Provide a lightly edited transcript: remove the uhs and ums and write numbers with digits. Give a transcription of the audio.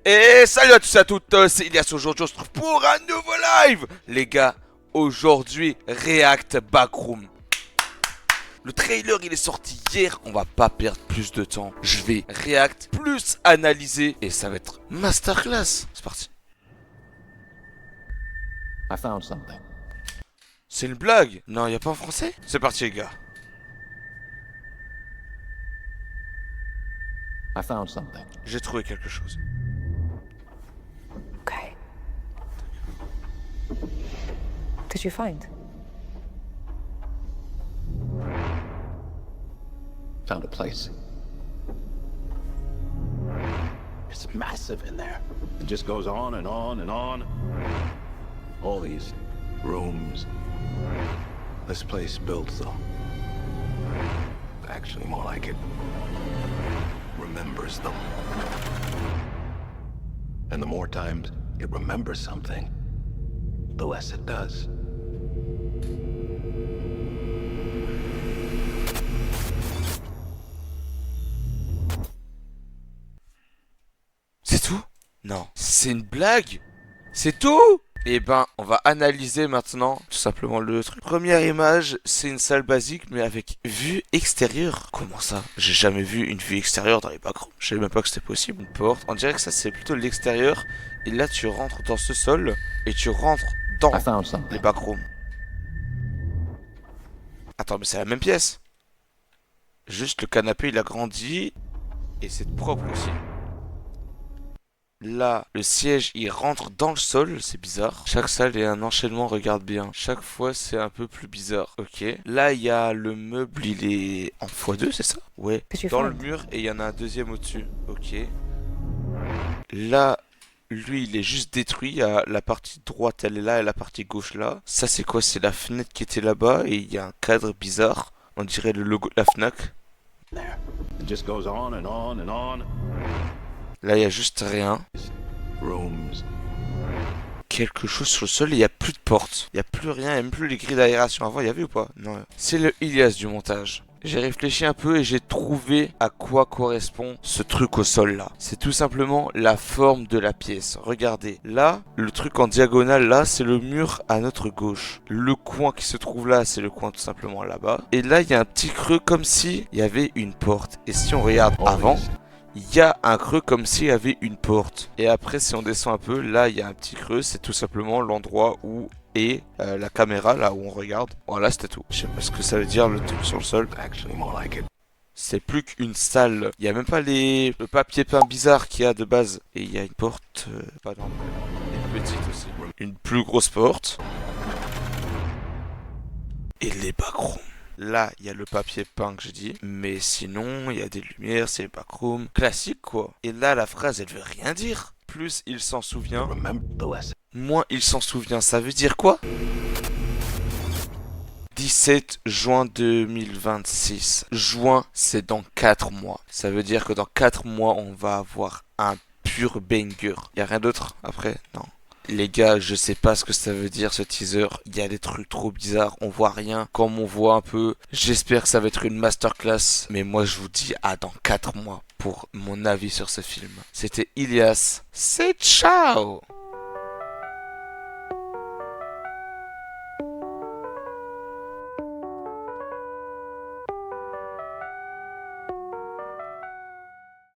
Et salut à tous et à toutes, c'est Ilias. Aujourd'hui on se retrouve pour un nouveau live. Les gars, aujourd'hui, React Backroom. Le trailer il est sorti hier, on va pas perdre plus de temps. Je vais React plus analyser et ça va être masterclass. C'est parti. I found something. C'est une blague? Non, y a pas en français? C'est parti les gars. I found something. J'ai trouvé quelque chose. Okay. Did you find? Found a place. It's massive in there. It just goes on and on and on. All these rooms. This place built though. Actually, more like it remembers them. And the more times it remembers something, the less it does. C'est tout? Non. C'est une blague? C'est tout? Eh ben, on va analyser maintenant tout simplement le truc. Première image, c'est une salle basique mais avec vue extérieure. Comment ça? J'ai jamais vu une vue extérieure dans les backrooms. Je savais même pas que c'était possible. Une porte, on dirait que ça c'est plutôt l'extérieur. Et là tu rentres dans ce sol et tu rentres dans I found les something. backrooms. Attends, mais c'est la même pièce. Juste le canapé il a grandi et c'est propre aussi. Là, le siège, il rentre dans le sol, c'est bizarre. Chaque salle est un enchaînement, regarde bien. Chaque fois, c'est un peu plus bizarre. Ok. Là, il y a le meuble, il est en x2, c'est ça? Ouais. Qu'est-ce que tu Dans fais? le mur, et il y en a un deuxième au-dessus. Ok. Là, lui, il est juste détruit. Il y a la partie droite, elle est là, et la partie gauche là. Ça, c'est quoi? C'est la fenêtre qui était là-bas, et il y a un cadre bizarre. On dirait le logo de la Fnac. There. It just goes on and on and on. Là, il y a juste rien. Rooms. Quelque chose sur le sol et il n'y a plus de porte. Il n'y a plus rien, il n'y a même plus les grilles d'aération. Avant, il y avait ou pas? Non. C'est le Ilias du montage. J'ai réfléchi un peu et j'ai trouvé à quoi correspond ce truc au sol là. C'est tout simplement la forme de la pièce. Regardez, là, le truc en diagonale là, c'est le mur à notre gauche. Le coin qui se trouve là, c'est le coin tout simplement là-bas. Et là, il y a un petit creux comme si il y avait une porte. Et si on regarde avant, il y a un creux comme s'il y avait une porte. Et après, si on descend un peu, là, il y a un petit creux. C'est tout simplement l'endroit où est la caméra, là où on regarde. Voilà, c'était tout. Je sais pas ce que ça veut dire, le truc sur le sol. Actually, more like it. C'est plus qu'une salle. Il y a même pas le papier peint bizarre qu'il y a de base. Et il y a une porte, pas normale. Une petite aussi. Une plus grosse porte. Et les backrooms. Là, il y a le papier peint que j'ai dit. Mais sinon, il y a des lumières, c'est les backrooms. Classique, quoi. Et là, la phrase, elle veut rien dire. Plus il s'en souvient, Remember the lesson. moins il s'en souvient. Ça veut dire quoi? 17 juin 2026. Juin, c'est dans 4 mois. Ça veut dire que dans 4 mois, on va avoir un pur banger. Y a rien d'autre après? Non. Les gars, je sais pas ce que ça veut dire ce teaser. Il y a des trucs trop bizarres. On voit rien. Comme on voit un peu, j'espère que ça va être une masterclass. Mais moi, je vous dis à dans 4 mois pour mon avis sur ce film. C'était Ilias. C'est ciao!